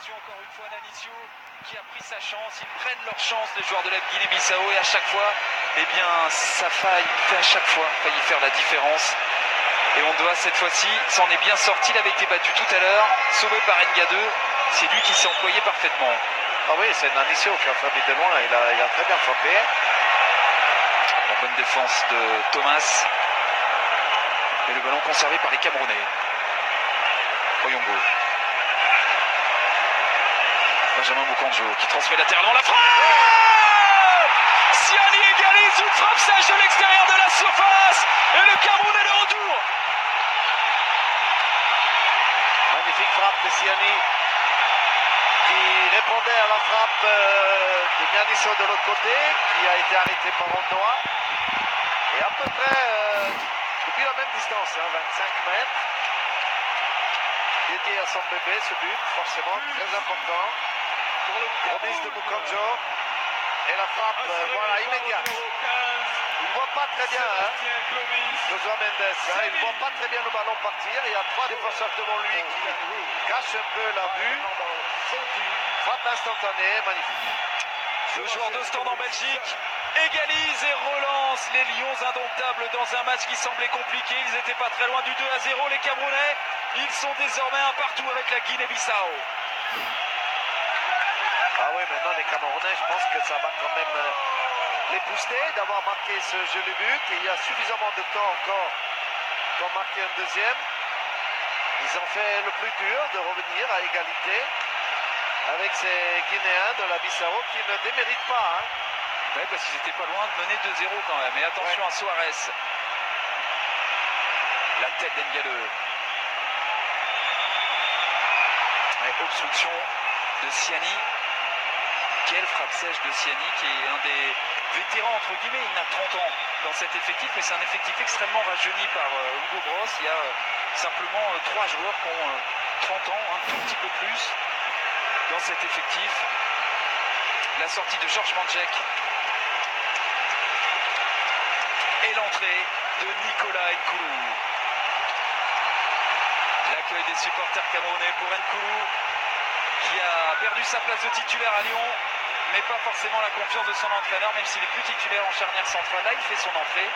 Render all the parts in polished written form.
Attention encore une fois Nanisio qui a pris sa chance. Ils prennent leur chance, les joueurs de la Guinée-Bissau, et à chaque fois, eh bien, ça faille. Il fait à chaque fois failli faire la différence. Et on doit cette fois-ci s'en est bien sorti. Il avait été battu tout à l'heure, sauvé par Nga 2. C'est lui qui s'est employé parfaitement. Ah oui, c'est Nanisio qui a frappé de loin. Il a très bien frappé. La bonne défense de Thomas. Et le ballon conservé par les Camerounais. Oyongo. Benjamin Mukanjo qui transmet latéralement la frappe. Siani égalise, une frappe sèche de l'extérieur de la surface. Et le Cameroun est de retour. Magnifique frappe de Siani qui répondait à la frappe de Nianiso de l'autre côté, qui a été arrêté par Ondoa. Et à peu près depuis la même distance, 25 mètres. Dédié à son bébé, ce but, forcément très important. Remise de Mukanjo. Et la frappe, voilà, immédiate. Il ne voit pas très bien, Joshua Mendes. Il ne voit pas très bien le ballon partir. Il y a trois défenseurs devant lui qui cachent un peu la vue. Frappe instantanée, magnifique. Le joueur de stand en Belgique égalise et relance les Lions indomptables dans un match qui semblait compliqué. Ils n'étaient pas très loin du 2-0. Les Camerounais, ils sont désormais un partout avec la Guinée-Bissau. Ah oui, maintenant les Camerounais, je pense que ça va quand même les booster d'avoir marqué ce joli but. Et il y a suffisamment de temps encore pour marquer un deuxième. Ils ont fait le plus dur de revenir à égalité avec ces Guinéens de la Bissau qui ne déméritent pas. Oui, parce qu'ils n'étaient pas loin de mener 2-0 quand même. Et attention à Suarez. La tête d'Ngaleu. Obstruction de Siani. Quelle frappe sèche de Siani, qui est un des vétérans entre guillemets. Il a 30 ans dans cet effectif, mais c'est un effectif extrêmement rajeuni par Hugo Bross. Il y a simplement 3 joueurs qui ont 30 ans, un tout petit peu plus dans cet effectif. La sortie de Georges Mandjek. Et l'entrée de Nicolas Nkoulou. L'accueil des supporters camerounais pour Nkoulou, qui a perdu sa place de titulaire à Lyon, mais pas forcément la confiance de son entraîneur, même s'il est plus titulaire en charnière centrale. Là, il fait son entrée.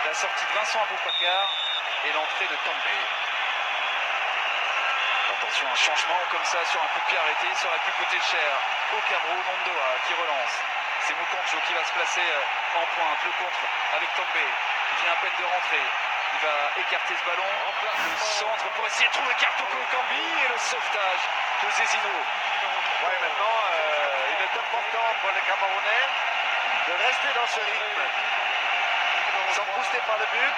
La sortie de Vincent Aboubakar et l'entrée de També. Attention, un changement comme ça sur un coup de pied arrêté, ça aurait pu coûter cher au Cameroun. Ondoa qui relance. C'est Mukanjo qui va se placer en pointe, le contre avec També, qui vient à peine de rentrer. Il va écarter ce ballon, le centre pour essayer de trouver Kartoko Kambi et le sauvetage de Zezino. Oui, maintenant, il est important pour les Camerounais de rester dans ce rythme, sans booster par le but.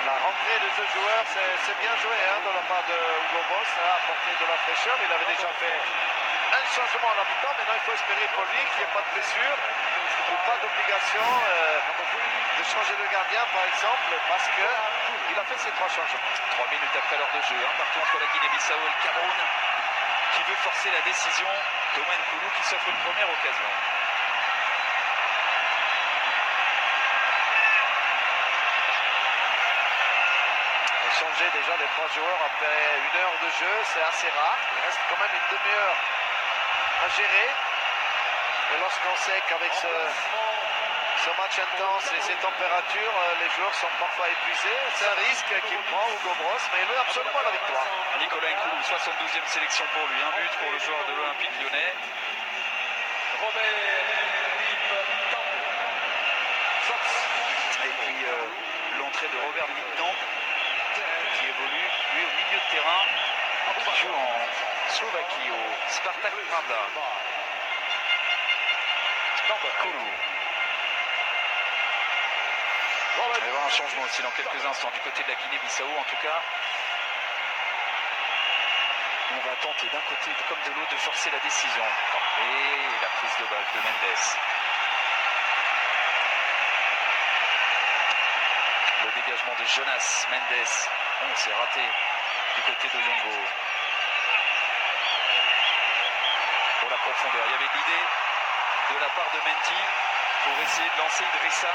La rentrée de ce joueur, c'est bien joué de la part de Hugo Bross, a apporté de la fraîcheur. Il avait déjà fait un changement à la mi-temps. Maintenant, il faut espérer pour lui qu'il n'y ait pas de blessure ou pas d'obligation de changer de gardien, par exemple, parce qu'il a fait ses 3 changements. 3 minutes après l'heure de jeu, partout entre la Guinée-Bissau et le Cameroun, qui veut forcer la décision. Thomas Nkoulou qui s'offre une première occasion. Changer déjà les 3 joueurs après 1 heure de jeu, c'est assez rare. Il reste quand même une demi-heure à gérer. Et lorsqu'on sait qu'avec ce match intense et ces températures, les joueurs sont parfois épuisés, c'est un risque qu'il prend Hugo Bross, mais il veut absolument la victoire. Nicolas Nkoulou, 72e sélection pour lui, un but pour le joueur de l'Olympique Lyonnais. Et puis l'entrée de Robert Lieutenant, qui évolue lui au milieu de terrain, qui joue en Slovaquie au Spartak Pravda. Nkoulou. Il va y avoir un changement aussi dans quelques instants du côté de la Guinée-Bissau. En tout cas, on va tenter d'un côté comme de l'autre de forcer la décision. Et la prise de balle de Mendes. Le dégagement de Jonas Mendes. C'est raté du côté de Yongo. Pour la profondeur, il y avait l'idée de la part de Mendy pour essayer de lancer Idrissa.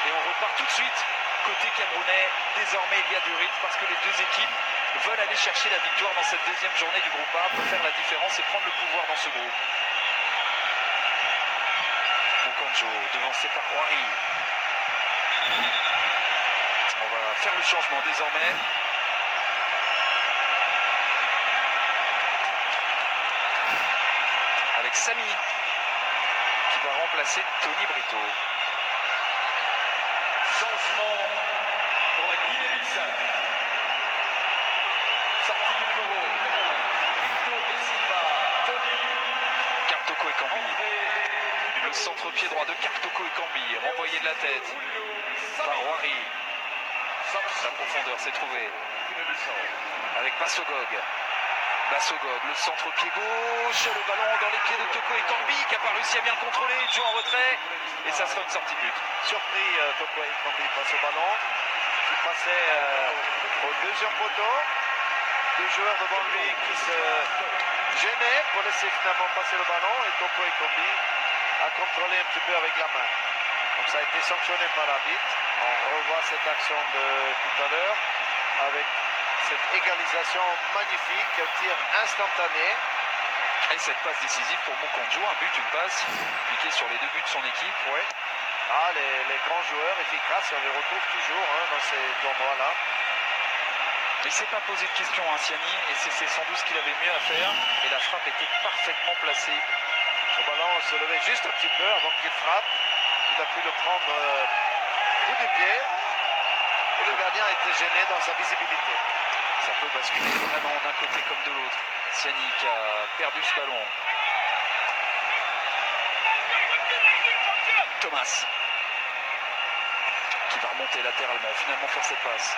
Et on repart tout de suite côté camerounais. Désormais il y a du rythme parce que les deux équipes veulent aller chercher la victoire dans cette deuxième journée du groupe A, pour faire la différence et prendre le pouvoir dans ce groupe. Moukandjo, devancé par Roary. On va faire le changement désormais. Avec Samy qui va remplacer Tony Brito. Changement pour la Guinée-Bissau. Sortie du numéro 11, Victor de Silva, Tony. Kartoko Ekambi. Le centre-pied droit de Kartoko Ekambi, renvoyé de la tête par Roary. La profondeur s'est trouvée avec Bassogog. Bassogog, le centre-pied gauche, le ballon dans les pieds de Toko Ekambi qui n'a pas réussi à bien le contrôler, il joue en retrait et ça sera une sortie de but. Surpris, Toko Ekambi passe au ballon. Il passait au deuxième poteau. Deux joueurs devant lui qui se gênaient pour laisser finalement passer le ballon et Toko Ekambi a contrôlé un petit peu avec la main. Donc ça a été sanctionné par l'arbitre. On revoit cette action de tout à l'heure avec cette égalisation magnifique, un tir instantané. Et cette passe décisive pour Moukandjo, un but, une passe, piqué sur les deux buts de son équipe. Ouais. Ah, les grands joueurs efficaces, on les retrouve toujours dans ces tournois-là. Il ne s'est pas posé de questions, Siani, et c'est sans doute ce qu'il avait mieux à faire. Et la frappe était parfaitement placée. Le ballon se levait juste un petit peu avant qu'il frappe. Il a pu le prendre coup du pied. Et le gardien était gêné dans sa visibilité. Ça peut basculer vraiment d'un côté comme de l'autre. Siani qui a perdu ce ballon. Thomas qui va remonter latéralement, finalement faire cette passe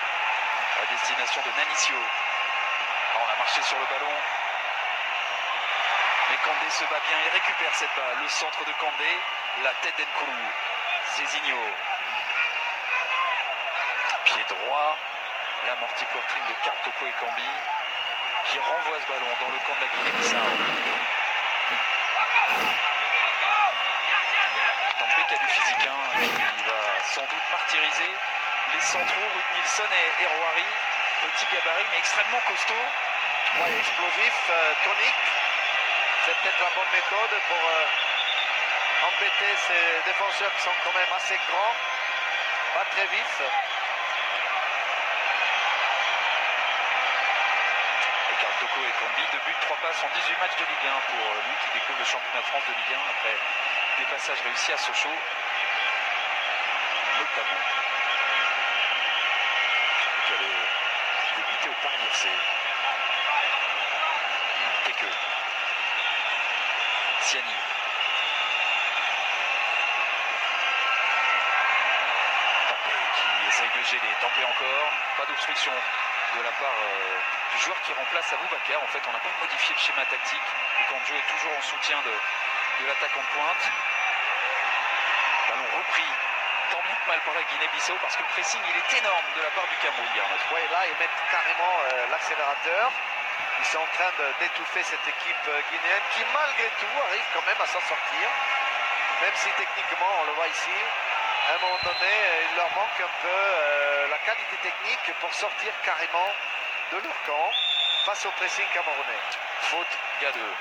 à destination de Nanicio. On a marché sur le ballon. Mais Kandé se bat bien, il récupère cette balle. Le centre de Kandé, la tête d'Nkoulou. Zezinho. Pied droit. L'amorti poitrine de Kartoko Ekambi qui renvoie ce ballon dans le camp de la Guinée-Bissau. Tempé qui a du physique, il va sans doute martyriser les centraux, Rudnilson et Roary. Petit gabarit mais extrêmement costaud. Ouais, explosif, tonique. C'est peut-être la bonne méthode pour embêter ces défenseurs qui sont quand même assez grands, pas très vifs. Kartoko Ekambi, 2 buts, 3 passes en 18 matchs de Ligue 1 pour lui qui découvre le championnat de France de Ligue 1 après des passages réussis à Sochaux, notamment. Qui avait débuté au Paris FC. Keke. Siani. Tempé qui essaye de gêner. Tempé encore. Pas d'obstruction de la part du joueur qui remplace Aboubacar. En fait, on n'a pas modifié le schéma tactique. Moukandjo est toujours en soutien de l'attaquant de pointe. Ballon repris, tant bien que mal par la Guinée-Bissau parce que le pressing il est énorme de la part du Cameroun. Oui, là ils mettent carrément l'accélérateur. Ils sont en train d'étouffer cette équipe guinéenne qui malgré tout arrive quand même à s'en sortir. Même si techniquement, on le voit ici, à un moment donné, il leur manque un peu la qualité technique pour sortir carrément de leur camp face au pressing camerounais. Faute Gadeux.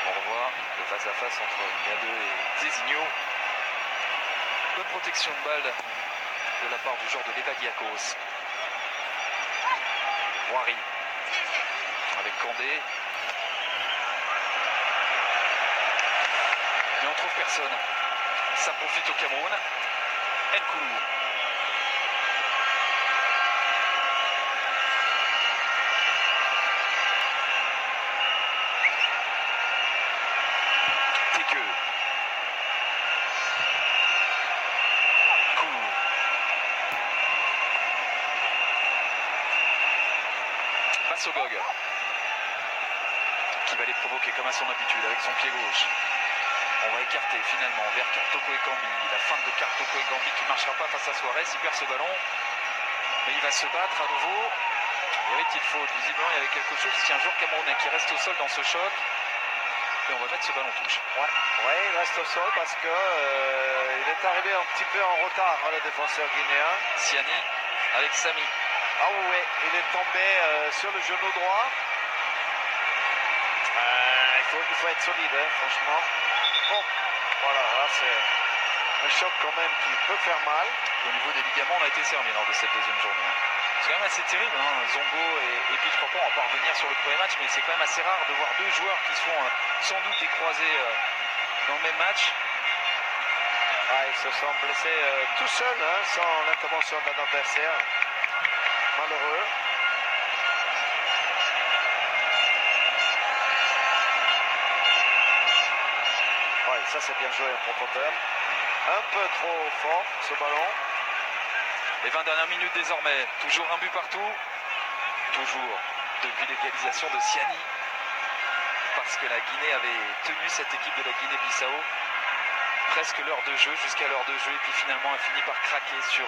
On revoit le face-à-face entre Gadeux et Zezinho. Bonne protection de balle de la part du joueur de l'Evadiakos. Roary avec Kandé. Mais on trouve personne. Ça profite au Cameroun. Nkoulou. Téqueux. Koulou. Bassogog. Qui va les provoquer comme à son habitude avec son pied gauche. On va écarter finalement vers Kartoko Ekambi. La feinte de Kartoko Ekambi qui ne marchera pas face à Suarez. Il perd ce ballon. Mais il va se battre à nouveau. Y avait-il faute? Visiblement, il y avait quelque chose. C'est un joueur camerounais qui reste au sol dans ce choc. Et on va mettre ce ballon touche. Ouais, il reste au sol parce que il est arrivé un petit peu en retard, le défenseur guinéen. Siani avec Sami. Ah ouais, il est tombé sur le genou droit. Il faut être solide, hein, franchement. Bon, voilà, là c'est un choc quand même qui peut faire mal. Au niveau des ligaments, on a été servi lors de cette deuxième journée. C'est quand même assez terrible, hein. Zongo et puis je crois pas, on va pas revenir sur le premier match, mais c'est quand même assez rare de voir deux joueurs qui se font sans doute des croisés dans le même match. Ils se sont blessés tout seuls, hein, sans l'intervention d'un adversaire. Malheureux. Ça c'est bien joué en profondeur. Un peu trop fort ce ballon. Les 20 dernières minutes désormais. Toujours un but partout. Toujours depuis l'égalisation de Siani. Parce que la Guinée avait tenu cette équipe de la Guinée-Bissau. Presque l'heure de jeu, jusqu'à l'heure de jeu. Et puis finalement a fini par craquer sur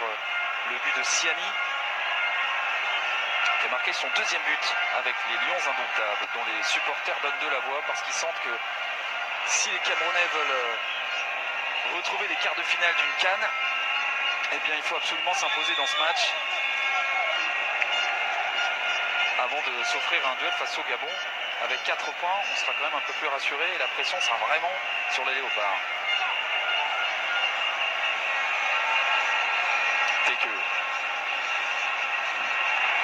le but de Siani. Qui a marqué son deuxième but avec les Lions indomptables. Dont les supporters donnent de la voix parce qu'ils sentent que si les Camerounais veulent retrouver les quarts de finale d'une CAN, eh bien il faut absolument s'imposer dans ce match avant de s'offrir un duel face au Gabon. Avec 4 points, on sera quand même un peu plus rassuré et la pression sera vraiment sur les Léopards. Teke.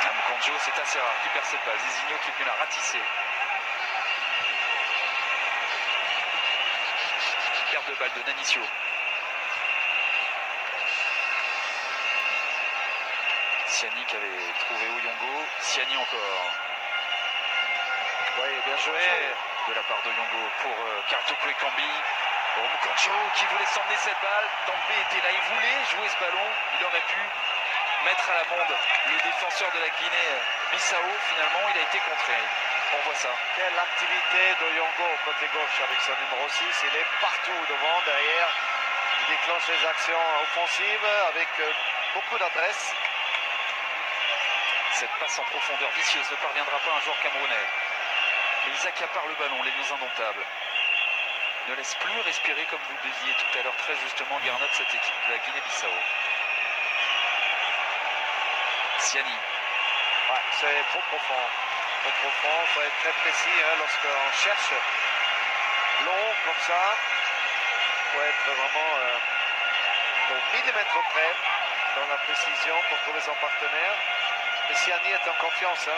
Mkonjo, c'est assez rare qui perd cette balle. Zizinho qui est venu la ratisser. Perte de balle de Nanicio. Siani qui avait trouvé Oyongo. Siani encore. Oui, bien joué. De la part de Oyongo pour Kartoko Ekambi. Mkonjo qui voulait s'emmener cette balle. Tampé était là, il voulait jouer ce ballon. Il aurait pu mettre à l'amende le défenseur de la Guinée-Bissau. Finalement, il a été contré. On voit ça. Quelle activité d'Oyongo côté gauche avec son numéro 6. Il est partout devant, derrière. Il déclenche les actions offensives avec beaucoup d'adresse. Cette passe en profondeur vicieuse ne parviendra pas à un joueur camerounais. Mais ils accaparent le ballon, les Lions indomptables. Ne laisse plus respirer, comme vous le disiez tout à l'heure très justement, Garnot, cette équipe de la Guinée-Bissau. Siani. C'est trop profond. Trop profond, il faut être très précis lorsqu'on cherche long comme ça. Il faut être vraiment au millimètre près dans la précision pour trouver son partenaire. Mais Siani est en confiance.